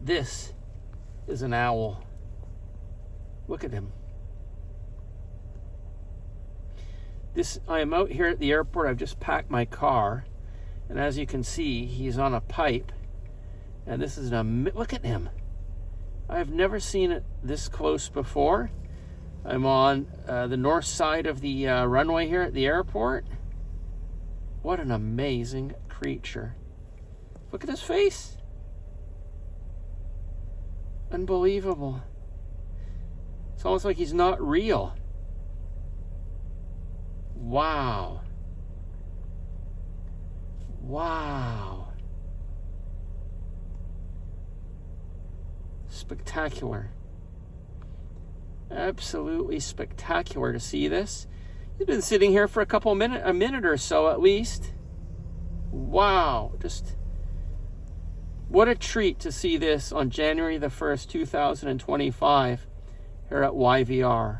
This is an owl. Look at him. I am out here at the airport. I've just packed my car, and as you can see, he's on a pipe. And this is look at him. I've never seen it this close before. I'm on the north side of the runway here at the airport. What an amazing creature. Look at his face. Unbelievable. It's almost like he's not real. Wow. Wow. Spectacular. Absolutely spectacular to see this. He's been sitting here for a minute or so at least. Wow. Just what a treat to see this on January the 1st, 2025 here at YVR.